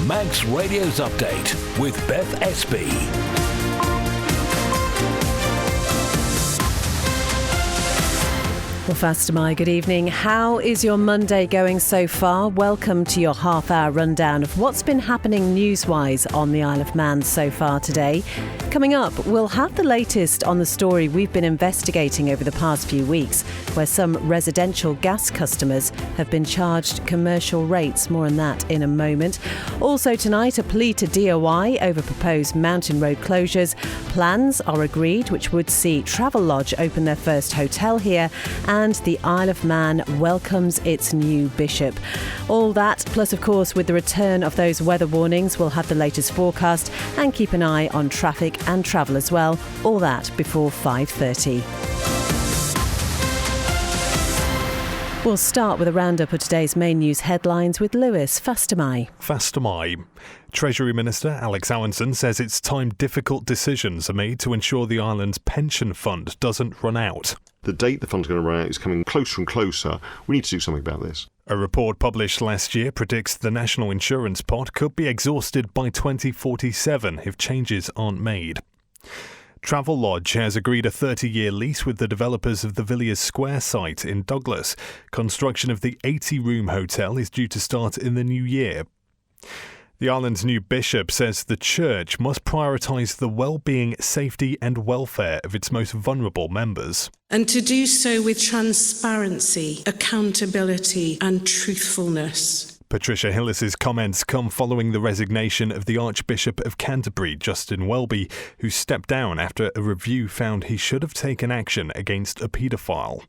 Manx Radio's Update with Beth Espy. Well, first, good evening. How is your Monday going so far? Welcome to your half-hour rundown of what's been happening news-wise on the Isle of Man so far today. Coming up, we'll have the latest on the story we've been investigating over the past few weeks, where some residential gas customers have been charged commercial rates. More on that in a moment. Also tonight, a plea to DOI over proposed mountain road closures. Plans are agreed, which would see Travelodge open their first hotel here, and the Isle of Man welcomes its new bishop. All that, plus of course with the return of those weather warnings, we'll have the latest forecast and keep an eye on traffic and travel as well. All that before 5:30. We'll start with a roundup of today's main news headlines with Lewis Fastamai. Treasury Minister Alex Allinson says it's time difficult decisions are made to ensure the island's pension fund doesn't run out. The date the fund's going to run out is coming closer and closer. We need to do something about this. A report published last year predicts the national insurance pot could be exhausted by 2047 if changes aren't made. Travelodge has agreed a 30-year lease with the developers of the Villiers Square site in Douglas. Construction of the 80-room hotel is due to start in the new year. The island's new bishop says the church must prioritise the well-being, safety and welfare of its most vulnerable members. And to do so with transparency, accountability and truthfulness. Patricia Hillis's comments come following the resignation of the Archbishop of Canterbury, Justin Welby, who stepped down after a review found he should have taken action against a paedophile.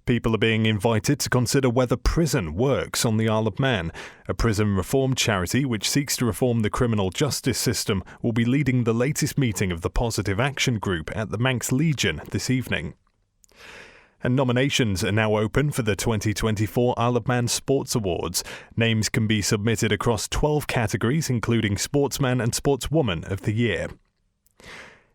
People are being invited to consider whether prison works on the Isle of Man. A prison reform charity which seeks to reform the criminal justice system will be leading the latest meeting of the Positive Action Group at the Manx Legion this evening. And nominations are now open for the 2024 Isle of Man Sports Awards. Names can be submitted across 12 categories, including Sportsman and Sportswoman of the Year.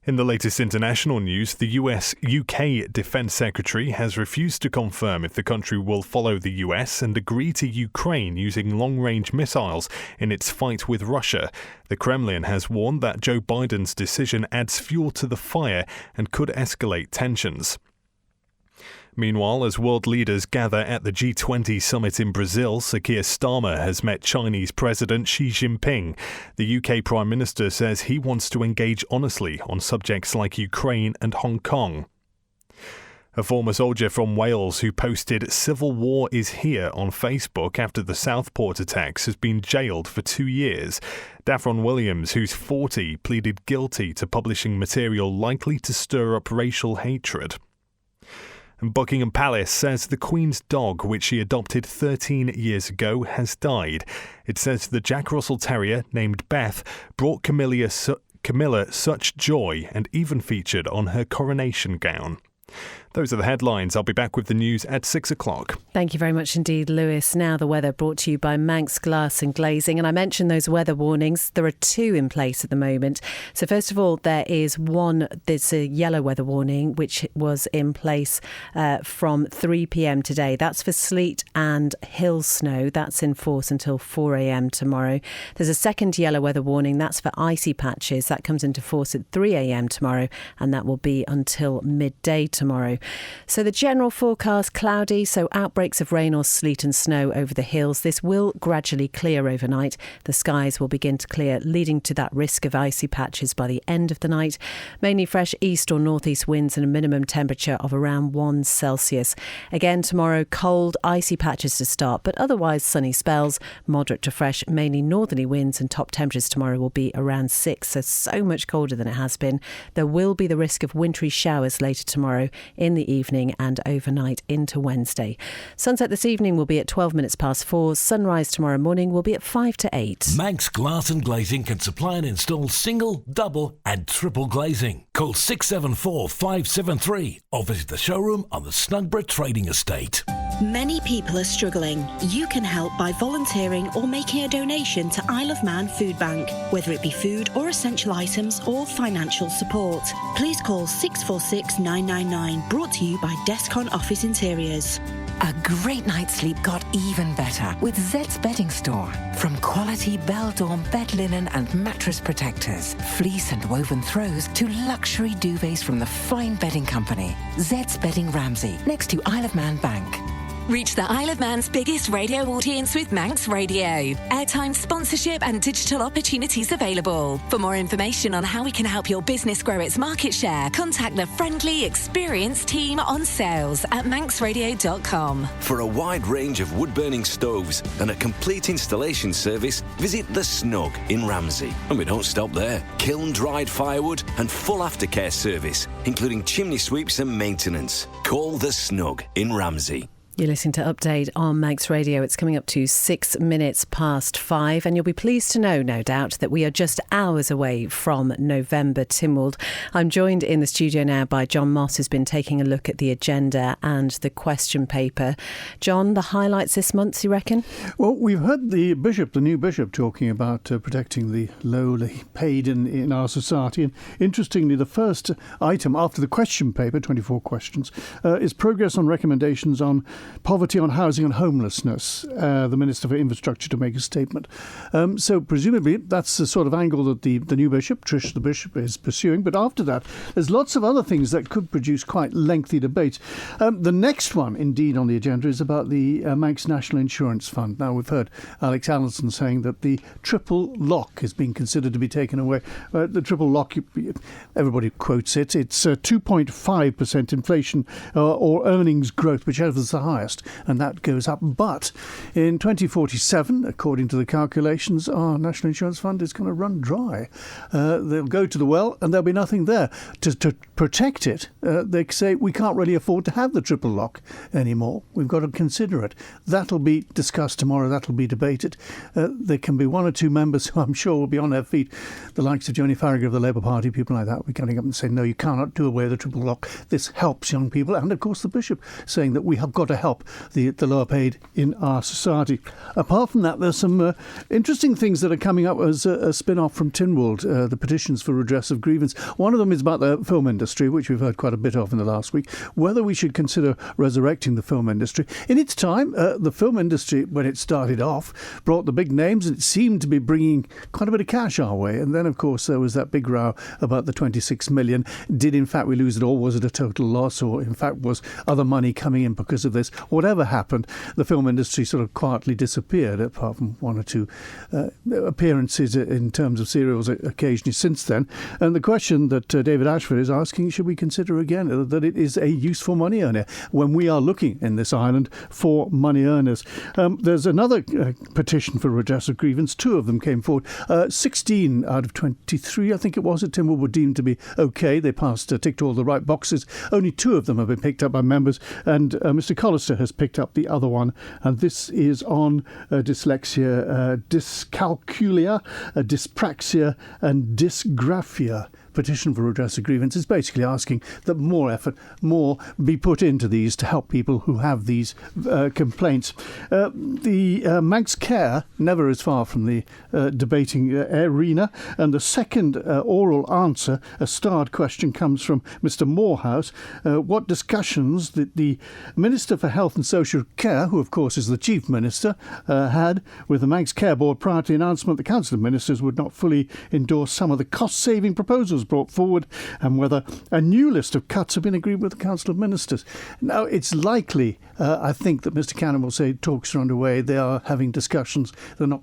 In the latest international news, the UK Defence Secretary has refused to confirm if the country will follow the US and agree to Ukraine using long-range missiles in its fight with Russia. The Kremlin has warned that Joe Biden's decision adds fuel to the fire and could escalate tensions. Meanwhile, as world leaders gather at the G20 summit in Brazil, Sir Keir Starmer has met Chinese President Xi Jinping. The UK Prime Minister says he wants to engage honestly on subjects like Ukraine and Hong Kong. A former soldier from Wales who posted "Civil War is here" on Facebook after the Southport attacks has been jailed for 2 years. Daffron Williams, who's 40, pleaded guilty to publishing material likely to stir up racial hatred. And Buckingham Palace says the Queen's dog, which she adopted 13 years ago, has died. It says the Jack Russell Terrier, named Beth, brought Camilla such joy and even featured on her coronation gown. Those are the headlines. I'll be back with the news at 6 o'clock. Thank you very much indeed, Lewis. Now the weather brought to you by Manx Glass and Glazing. And I mentioned those weather warnings. There are 2 in place at the moment. So first of all, there's a yellow weather warning, which was in place from 3 p.m. today. That's for sleet and hill snow. That's in force until 4 a.m. tomorrow. There's a second yellow weather warning. That's for icy patches. That comes into force at 3 a.m. tomorrow, and that will be until midday tomorrow. So the general forecast, cloudy, so outbreaks of rain or sleet and snow over the hills. This will gradually clear overnight. The skies will begin to clear, leading to that risk of icy patches by the end of the night. Mainly fresh east or northeast winds and a minimum temperature of around 1 Celsius. Again tomorrow, cold, icy patches to start, but otherwise sunny spells, moderate to fresh, mainly northerly winds, and top temperatures tomorrow will be around 6, so much colder than it has been. There will be the risk of wintry showers later tomorrow in the evening and overnight into Wednesday. Sunset this evening will be at 12 minutes past 4. Sunrise tomorrow morning will be at 5 to 8. Manx Glass and Glazing can supply and install single, double and triple glazing. Call 674 573 or visit the showroom on the Snugborough Trading Estate. Many people are struggling. You can help by volunteering or making a donation to Isle of Man Food Bank, whether it be food or essential items or financial support. Please call 646 999, brought to you by Descon Office Interiors. A great night's sleep got even better with Zed's Bedding Store. From quality Bell-Dawn bed linen and mattress protectors, fleece and woven throws to luxury duvets from the fine bedding company. Zed's Bedding Ramsey, next to Isle of Man Bank. Reach the Isle of Man's biggest radio audience with Manx Radio. Airtime, sponsorship and digital opportunities available. For more information on how we can help your business grow its market share, contact the friendly, experienced team on sales at manxradio.com. For a wide range of wood-burning stoves and a complete installation service, visit The Snug in Ramsey. And we don't stop there. Kiln-dried firewood and full aftercare service, including chimney sweeps and maintenance. Call The Snug in Ramsey. You're listening to Update on Manx Radio. It's coming up to 6 minutes past 5, and you'll be pleased to know, no doubt, that we are just hours away from November Tynwald. I'm joined in the studio now by John Moss, who's been taking a look at the agenda and the question paper. John, the highlights this month, you reckon? Well, we've heard the new bishop, talking about protecting the lowly paid in our society. And interestingly, the first item after the question paper, 24 questions, is progress on recommendations on poverty, on housing and homelessness. The Minister for Infrastructure to make a statement. So presumably that's the sort of angle that the new bishop, Trish the Bishop, is pursuing. But after that, there's lots of other things that could produce quite lengthy debates. The next one, indeed, on the agenda is about the Manx National Insurance Fund. Now, we've heard Alex Allinson saying that the triple lock is being considered to be taken away. The triple lock, everybody quotes it. It's 2.5% inflation or earnings growth, whichever is the highest, and that goes up. But in 2047, according to the calculations, our National Insurance Fund is going to run dry. They'll go to the well and there'll be nothing there. To protect it, they say we can't really afford to have the triple lock anymore. We've got to consider it. That'll be discussed tomorrow. That'll be debated. There can be one or two members who I'm sure will be on their feet, the likes of Joni Farragher of the Labour Party, people like that. We're coming up and saying, no, you cannot do away with the triple lock. This helps young people. And of course, the Bishop saying that we have got to help the lower paid in our society. Apart from that, there's some interesting things that are coming up as a spin-off from Tynwald, the petitions for redress of grievance. One of them is about the film industry, which we've heard quite a bit of in the last week, whether we should consider resurrecting the film industry. In its time, the film industry, when it started off, brought the big names, and it seemed to be bringing quite a bit of cash our way. And then, of course, there was that big row about the 26 million. Did, in fact, we lose it all? Was it a total loss? Or, in fact, was other money coming in because of this? Whatever happened, the film industry sort of quietly disappeared, apart from one or two appearances in terms of serials occasionally since then. And the question that David Ashford is asking, should we consider again that it is a useful money earner when we are looking in this island for money earners? There's another petition for redress of grievance. Two of them came forward. 16 out of 23, I think it was, at Tynwald were deemed to be OK. They passed, ticked all the right boxes. Only two of them have been picked up by members, and Mr. Collister has picked up the other one, and this is on dyslexia, dyscalculia, dyspraxia and dysgraphia. Petition for redress of grievance is basically asking that more effort, more be put into these to help people who have these complaints. The Manx Care never is far from the debating arena, and the second oral answer, a starred question, comes from Mr. Morehouse. What discussions that the Minister for Health and Social Care, who of course is the Chief Minister, had with the Manx Care Board prior to the announcement the Council of Ministers would not fully endorse some of the cost-saving proposals brought forward, and whether a new list of cuts have been agreed with the Council of Ministers. Now, it's likely, I think, that Mr. Cannon will say talks are underway. They are having discussions.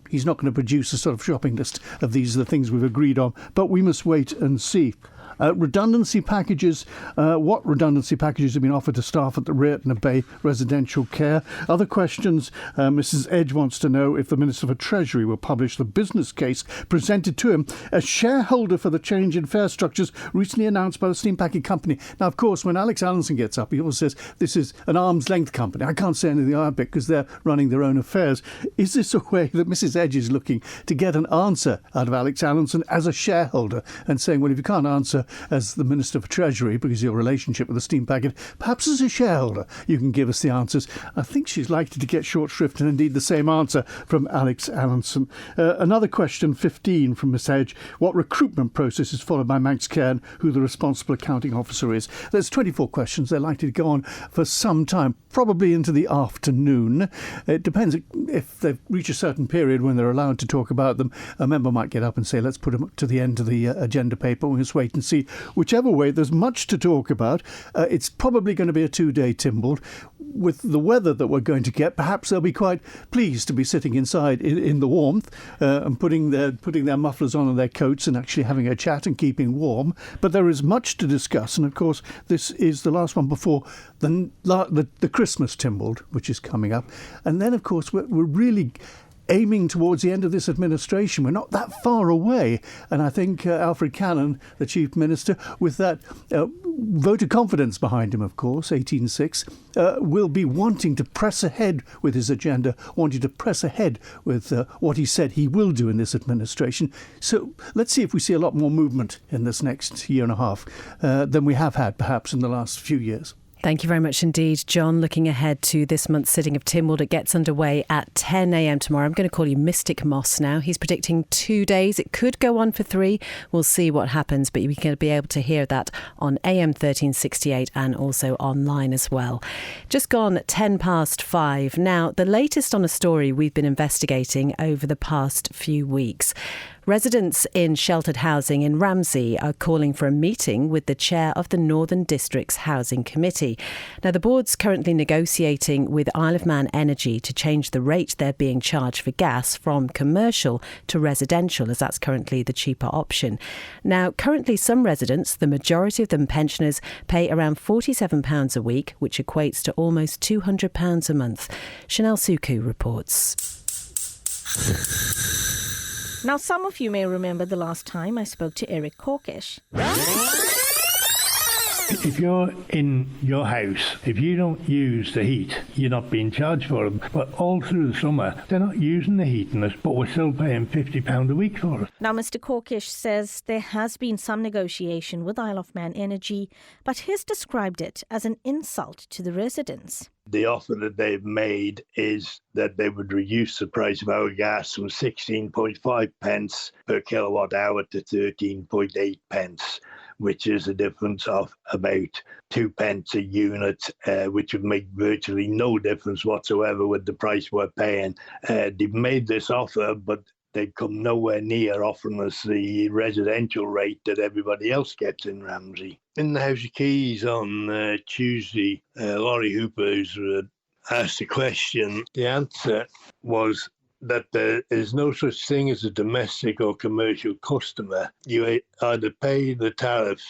He's not going to produce a sort of shopping list of these are the things we've agreed on, but we must wait and see. Redundancy packages. What redundancy packages have been offered to staff at the Rayton Bay residential care? Other questions. Mrs. Edge wants to know if the Minister for Treasury will publish the business case presented to him as shareholder for the change in fare structures recently announced by the steam packing company. Now, of course, when Alex Allinson gets up, he always says this is an arm's length company. I can't say anything about it because they're running their own affairs. Is this a way that Mrs. Edge is looking to get an answer out of Alex Allinson as a shareholder and saying, well, if you can't answer as the Minister for Treasury, because of your relationship with the steam packet, perhaps as a shareholder, you can give us the answers. I think she's likely to get short shrift, and indeed the same answer from Alex Allenson. Another question, 15, from Miss Edge. What recruitment process is followed by Manx Cairn, who the responsible accounting officer is? There's 24 questions. They're likely to go on for some time, probably into the afternoon. It depends if they've reached a certain period when they're allowed to talk about them. A member might get up and say, let's put them to the end of the agenda paper. We'll just wait and see. Whichever way, there's much to talk about. It's probably going to be a 2-day Tynwald. With the weather that we're going to get, perhaps they'll be quite pleased to be sitting inside in the warmth and putting their mufflers on and their coats and actually having a chat and keeping warm. But there is much to discuss, and of course this is the last one before the Christmas Tynwald, which is coming up. And then of course we're really aiming towards the end of this administration. We're not that far away. And I think Alfred Cannon, the Chief Minister, with that vote of confidence behind him, of course, 18.6, will be wanting to press ahead with his agenda, wanting to press ahead with what he said he will do in this administration. So let's see if we see a lot more movement in this next year and a half than we have had, perhaps, in the last few years. Thank you very much indeed, John. Looking ahead to this month's sitting of Tynwald, it gets underway at 10 a.m. tomorrow. I'm going to call you Mystic Moss now. He's predicting 2 days. It could go on for 3. We'll see what happens, but you're going to be able to hear that on AM 1368 and also online as well. Just gone 5:10. Now, the latest on a story we've been investigating over the past few weeks. Residents in sheltered housing in Ramsey are calling for a meeting with the chair of the Northern District's Housing Committee. Now, the board's currently negotiating with Isle of Man Energy to change the rate they're being charged for gas from commercial to residential, as that's currently the cheaper option. Now, currently some residents, the majority of them pensioners, pay around £47 a week, which equates to almost £200 a month. Chanel Suku reports. Now, some of you may remember the last time I spoke to Eric Corkish. If you're in your house, if you don't use the heat, you're not being charged for it. But all through the summer, they're not using the heat in it, but we're still paying £50 a week for it. Now, Mr. Corkish says there has been some negotiation with Isle of Man Energy, but he's described it as an insult to the residents. The offer that they've made is that they would reduce the price of our gas from 16.5 pence per kilowatt hour to 13.8 pence, which is a difference of about 2 pence a unit, which would make virtually no difference whatsoever with the price we're paying. They've made this offer, but they've come nowhere near offering us the residential rate that everybody else gets in Ramsey. In the House of Keys on Tuesday, Laurie Hooper asked a question. The answer was that there is no such thing as a domestic or commercial customer. You either pay the tariff,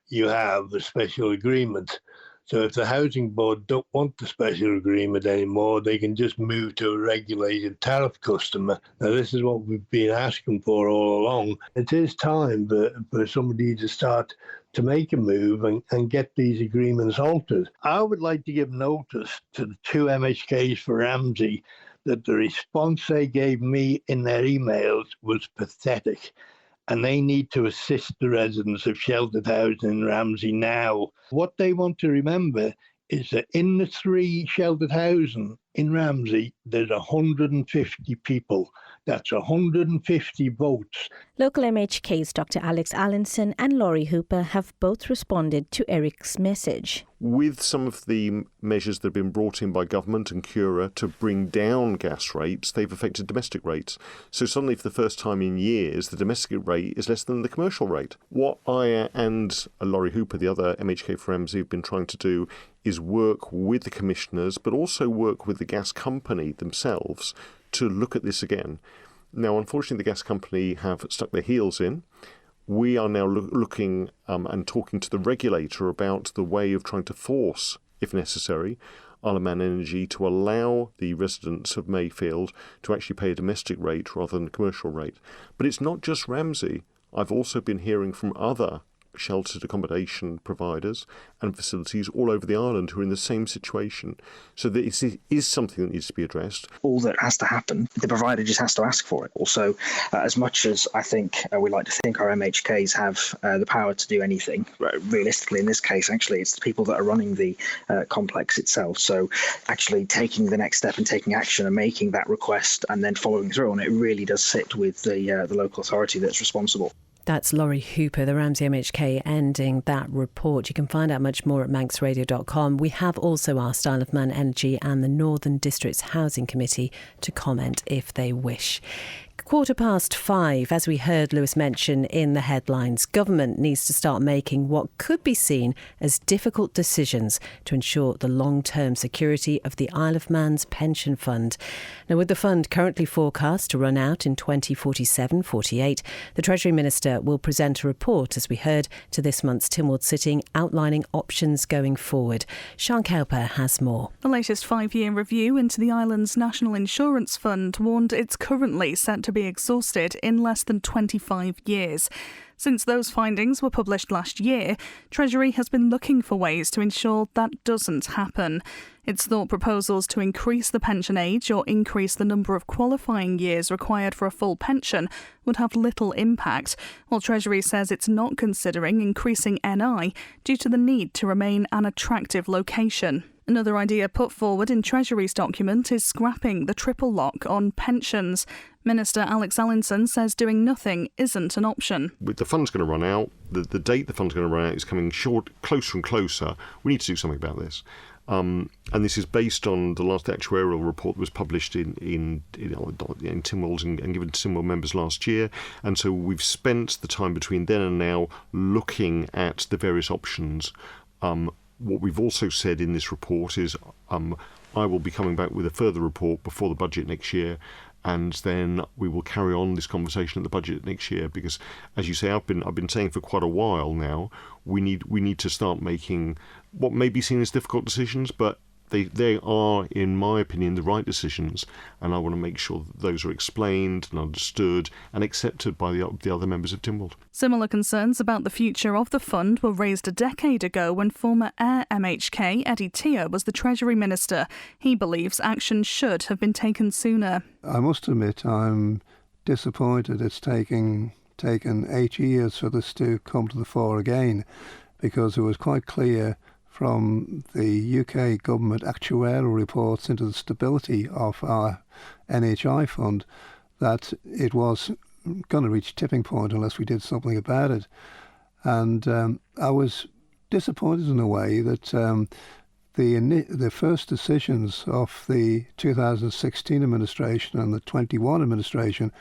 you have a special agreement. So if the Housing Board don't want the special agreement anymore, they can just move to a regulated tariff customer. Now, this is what we've been asking for all along. It is time for somebody to start to make a move and get these agreements altered. I would like to give notice to the 2 MHKs for Ramsey that the response they gave me in their emails was pathetic. And they need to assist the residents of sheltered housing in Ramsey now. What they want to remember is that in the 3 sheltered housing in Ramsey, there's 150 people. That's 150 votes. Local MHKs Dr. Alex Allenson and Laurie Hooper have both responded to Eric's message. With some of the measures that have been brought in by government and Cura to bring down gas rates, they've affected domestic rates. So suddenly, for the first time in years, the domestic rate is less than the commercial rate. What I and Laurie Hooper, the other MHK for Ramsey, have been trying to do is work with the commissioners, but also work with the gas company themselves to look at this again. Now, unfortunately, the gas company have stuck their heels in. We are now looking and talking to the regulator about the way of trying to force, if necessary, Isle of Man Energy to allow the residents of Mayfield to actually pay a domestic rate rather than a commercial rate. But it's not just Ramsey. I've also been hearing from other sheltered accommodation providers and facilities all over the island who are in the same situation. So that it is something that needs to be addressed. All that has to happen, the provider just has to ask for it. Also, as much as I think we like to think our MHKs have the power to do anything, realistically in this case, actually, it's the people that are running the complex itself. So actually taking the next step and taking action and making that request and then following through on it really does sit with the local authority that's responsible. That's Laurie Hooper, the Ramsey MHK, ending that report. You can find out much more at manxradio.com. We have also asked Isle of Man Energy and the Northern District's Housing Committee to comment if they wish. 5:15, as we heard Lewis mention in the headlines, government needs to start making what could be seen as difficult decisions to ensure the long-term security of the Isle of Man's pension fund. Now, with the fund currently forecast to run out in 2047-48, the Treasury Minister will present a report, as we heard, to this month's Tynwald sitting outlining options going forward. Sian Cowper has more. The latest 5-year review into the island's National Insurance Fund warned it's currently set to be exhausted in less than 25 years. Since those findings were published last year, Treasury has been looking for ways to ensure that doesn't happen. It's thought proposals to increase the pension age or increase the number of qualifying years required for a full pension would have little impact, while Treasury says it's not considering increasing NI due to the need to remain an attractive location. Another idea put forward in Treasury's document is scrapping the triple lock on pensions. Minister Alex Allinson says doing nothing isn't an option. With the fund's going to run out, the date the fund's going to run out is coming closer and closer. We need to do something about this. And this is based on the last actuarial report that was published in Tynwald and given to Tynwald members last year. And so we've spent the time between then and now looking at the various options. What we've also said in this report is I will be coming back with a further report before the budget next year, and then we will carry on this conversation at the budget next year, because, as you say, I've been saying for quite a while now, we need to start making what may be seen as difficult decisions, but they are, in my opinion, the right decisions, and I want to make sure that those are explained and understood and accepted by the other members of Tynwald. Similar concerns about the future of the fund were raised a decade ago when former Air MHK Eddie Tia was the Treasury Minister. He believes action should have been taken sooner. I must admit I'm disappointed it's taken 8 years for this to come to the fore again, because it was quite clear from the UK government actuarial reports into the stability of our NHI fund that it was going to reach tipping point unless we did something about it. And I was disappointed in a way that the first decisions of the 2016 administration and the 21 administration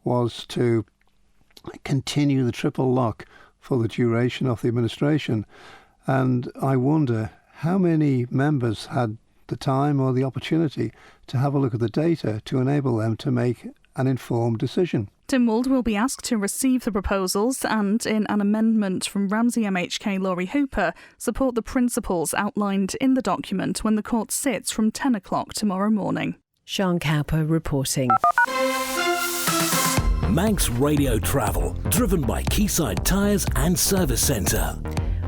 was to continue the triple lock for the duration of the administration. And I wonder how many members had the time or the opportunity to have a look at the data to enable them to make an informed decision. Tynwald will be asked to receive the proposals and, in an amendment from Ramsey MHK Laurie Hooper, support the principles outlined in the document when the court sits from 10 o'clock tomorrow morning. Sian Cowper reporting. Manx Radio Travel, driven by Quayside Tyres and Service Centre.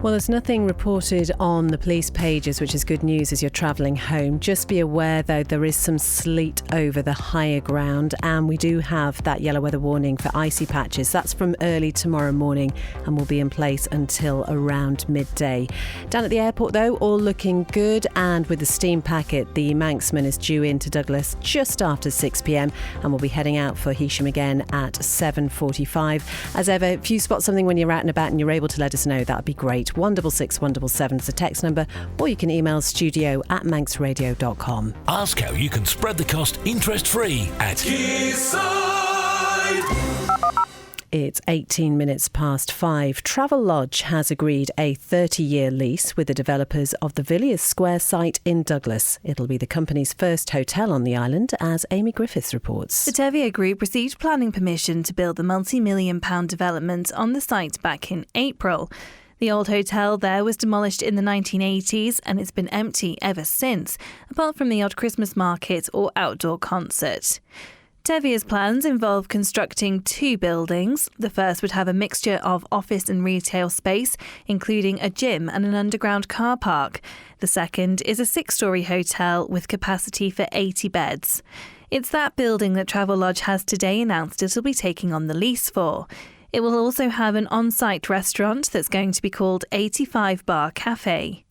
Well, there's nothing reported on the police pages, which is good news as you're travelling home. Just be aware, though, there is some sleet over the higher ground, and we do have that yellow weather warning for icy patches. That's from early tomorrow morning and will be in place until around midday. Down at the airport, though, all looking good, and with the steam packet, the Manxman is due into Douglas just after 6 p.m. and will be heading out for Heysham again at 7:45. As ever, if you spot something when you're out and about and you're able to let us know, that would be great. 166 177 is the text number, or you can email studio@manxradio.com. Ask how you can spread the cost interest-free at Quayside. It's 18 minutes past 5. Travelodge has agreed a 30-year lease with the developers of the Villiers Square site in Douglas. It'll be the company's first hotel on the island, as Amy Griffiths reports. The Tevier Group received planning permission to build the multi-million-pound development on the site back in April. The old hotel there was demolished in the 1980s and it's been empty ever since, apart from the odd Christmas market or outdoor concert. Tevia's plans involve constructing 2 buildings. The first would have a mixture of office and retail space, including a gym and an underground car park. The second is a 6-storey hotel with capacity for 80 beds. It's that building that Travelodge has today announced it'll be taking on the lease for. It will also have an on-site restaurant that's going to be called 85 Bar Cafe.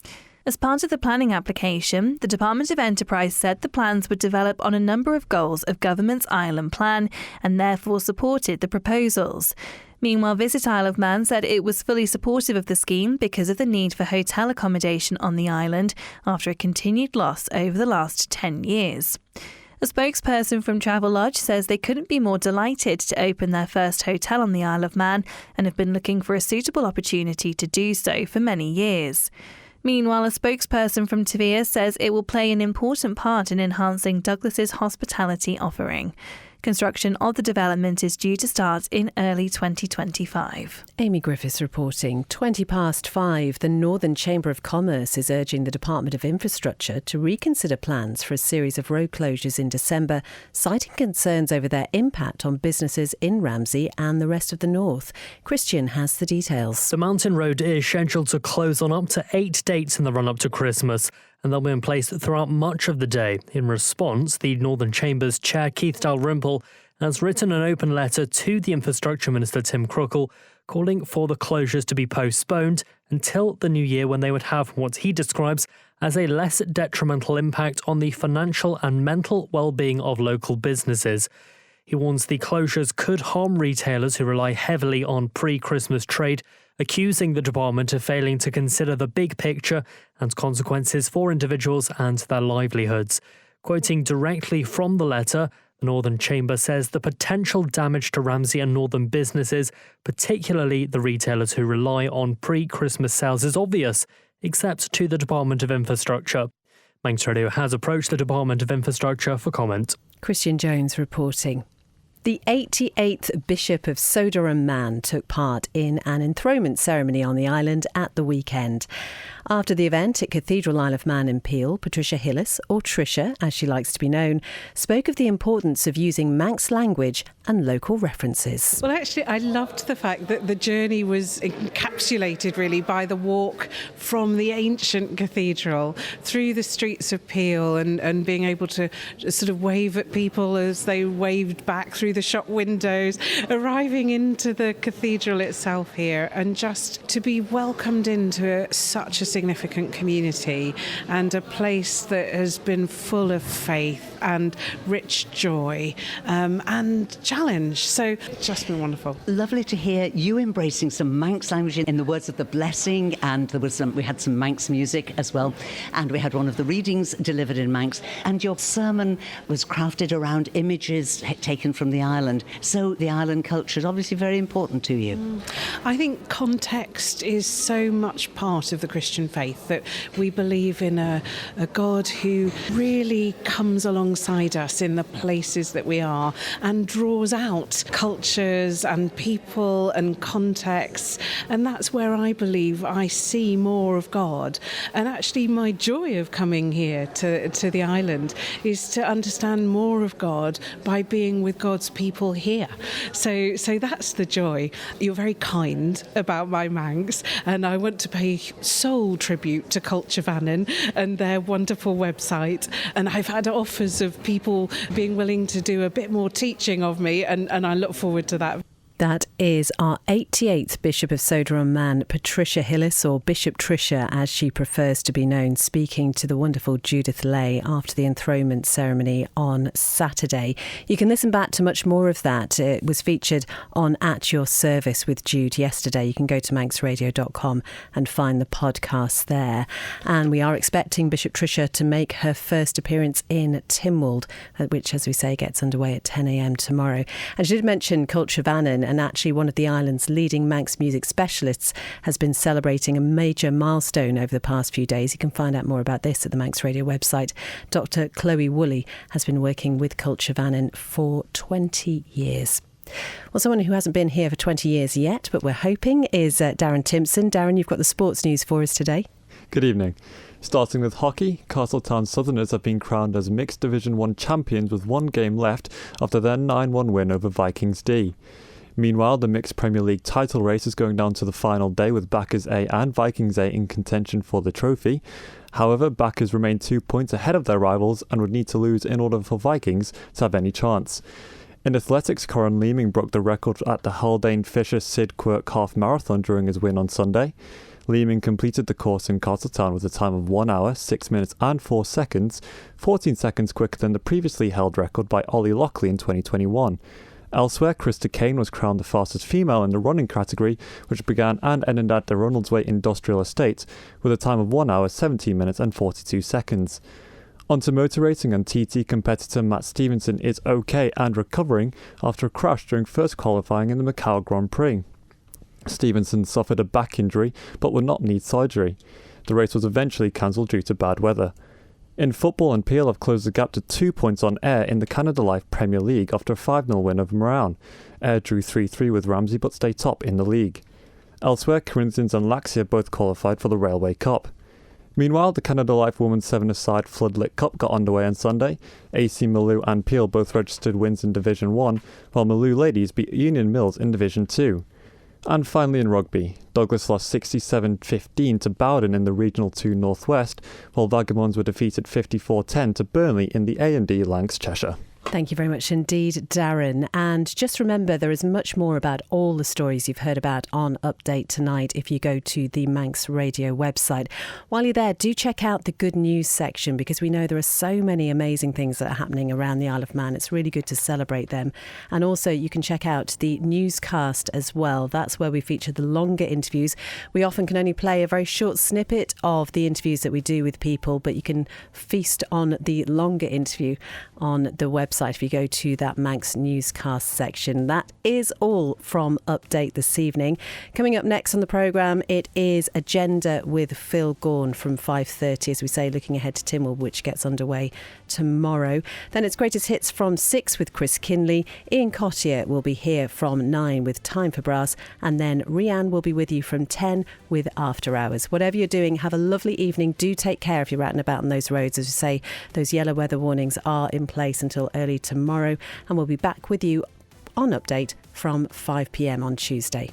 As part of the planning application, the Department of Enterprise said the plans would develop on a number of goals of government's island plan and therefore supported the proposals. Meanwhile, Visit Isle of Man said it was fully supportive of the scheme because of the need for hotel accommodation on the island after a continued loss over the last 10 years. A spokesperson from Travelodge says they couldn't be more delighted to open their first hotel on the Isle of Man and have been looking for a suitable opportunity to do so for many years. Meanwhile, a spokesperson from Tevia says it will play an important part in enhancing Douglas's hospitality offering. Construction of the development is due to start in early 2025. Amy Griffiths reporting. 5:20. The Northern Chamber of Commerce is urging the Department of Infrastructure to reconsider plans for a series of road closures in December, citing concerns over their impact on businesses in Ramsey and the rest of the north. Christian has the details. The mountain road is scheduled to close on up to 8 dates in the run-up to Christmas, and they'll be in place throughout much of the day. In response, the Northern Chamber's chair, Keith Dalrymple, has written an open letter to the Infrastructure Minister, Tim Crookall, calling for the closures to be postponed until the new year, when they would have what he describes as a less detrimental impact on the financial and mental well-being of local businesses. He warns the closures could harm retailers who rely heavily on pre-Christmas trade, accusing the department of failing to consider the big picture and consequences for individuals and their livelihoods. Quoting directly from the letter, the Northern Chamber says the potential damage to Ramsey and northern businesses, particularly the retailers who rely on pre-Christmas sales, is obvious, except to the Department of Infrastructure. Manx Radio has approached the Department of Infrastructure for comment. Christian Jones reporting. The 88th Bishop of Sodor and Man took part in an enthronement ceremony on the island at the weekend. After the event at Cathedral Isle of Man in Peel, Patricia Hillis, or Tricia as she likes to be known, spoke of the importance of using Manx language and local references. Well, actually, I loved the fact that the journey was encapsulated really by the walk from the ancient cathedral through the streets of Peel and being able to sort of wave at people as they waved back through the shop windows, arriving into the cathedral itself here, and just to be welcomed into such a significant community and a place that has been full of faith and rich joy and challenge. So it's just been wonderful. Lovely to hear you embracing some Manx language in the words of the blessing, and there was we had some Manx music as well, and we had one of the readings delivered in Manx, and your sermon was crafted around images taken from the island. So the island culture is obviously very important to you. I think context is so much part of the Christian faith, that we believe in a God who really comes alongside us in the places that we are and draws out cultures and people and contexts, and that's where I believe I see more of God. And actually my joy of coming here to the island is to understand more of God by being with God's people here. So that's the joy. You're very kind about my Manx, and I want to pay sole tribute to Culture Vannin and their wonderful website, and I've had offers of people being willing to do a bit more teaching of me, and I look forward to that. That is our 88th Bishop of Sodor and Man, Patricia Hillis, or Bishop Tricia as she prefers to be known, speaking to the wonderful Judith Lay after the enthronement ceremony on Saturday. You can listen back to much more of that. It was featured on At Your Service with Jude yesterday. You can go to manxradio.com and find the podcast there. And we are expecting Bishop Tricia to make her first appearance in Tynwald, which, as we say, gets underway at 10 a.m. tomorrow. And she did mention Culture Vannin, and actually one of the island's leading Manx music specialists has been celebrating a major milestone over the past few days. You can find out more about this at the Manx Radio website. Dr. Chloe Woolley has been working with Culture Vannin for 20 years. Well, someone who hasn't been here for 20 years yet, but we're hoping, is Darren Timpson. Darren, you've got the sports news for us today. Good evening. Starting with hockey, Castletown Southerners have been crowned as Mixed Division 1 champions with one game left after their 9-1 win over Vikings D. Meanwhile, the Mixed Premier League title race is going down to the final day with Backers A and Vikings A in contention for the trophy. However, Backers remain 2 points ahead of their rivals and would need to lose in order for Vikings to have any chance. In athletics, Corin Leeming broke the record at the Haldane Fisher Sid Quirk Half Marathon during his win on Sunday. Leeming completed the course in Castletown with a time of 1 hour, 6 minutes and 4 seconds, 14 seconds quicker than the previously held record by Ollie Lockley in 2021. Elsewhere, Krista Kane was crowned the fastest female in the running category, which began and ended at the Ronaldsway Industrial Estate, with a time of 1 hour, 17 minutes and 42 seconds. On to motor racing, and TT competitor Matt Stevenson is okay and recovering after a crash during first qualifying in the Macau Grand Prix. Stevenson suffered a back injury but would not need surgery. The race was eventually cancelled due to bad weather. In football, and Peel have closed the gap to 2 points on Ayr in the Canada Life Premier League after a 5-0 win over Moran. Ayr drew 3-3 with Ramsey but stay top in the league. Elsewhere, Corinthians and Laxia both qualified for the Railway Cup. Meanwhile, the Canada Life Women's 7-a-side Floodlit Cup got underway on Sunday. AC Malou and Peel both registered wins in Division 1, while Malou Ladies beat Union Mills in Division 2. And finally in rugby, Douglas lost 67-15 to Bowden in the Regional 2 Northwest, while Vagabonds were defeated 54-10 to Burnley in the A&D Lancs Cheshire. Thank you very much indeed, Darren. And just remember, there is much more about all the stories you've heard about on Update tonight if you go to the Manx Radio website. While you're there, do check out the good news section, because we know there are so many amazing things that are happening around the Isle of Man. It's really good to celebrate them. And also you can check out the newscast as well. That's where we feature the longer interviews. We often can only play a very short snippet of the interviews that we do with people, but you can feast on the longer interview on the website if you go to that Manx newscast section. That is all from Update this evening. Coming up next on the programme, it is Agenda with Phil Gaughan from 5:30, as we say, looking ahead to Tynwald, which gets underway tomorrow. Then it's Greatest Hits from 6 with Chris Kinley. Ian Cottier will be here from 9 with Time for Brass, and then Rianne will be with you from 10 with After Hours. Whatever you're doing, have a lovely evening. Do take care if you're out and about on those roads. As we say, those yellow weather warnings are in place until early tomorrow, and we'll be back with you on Update from 5 p.m. on Tuesday.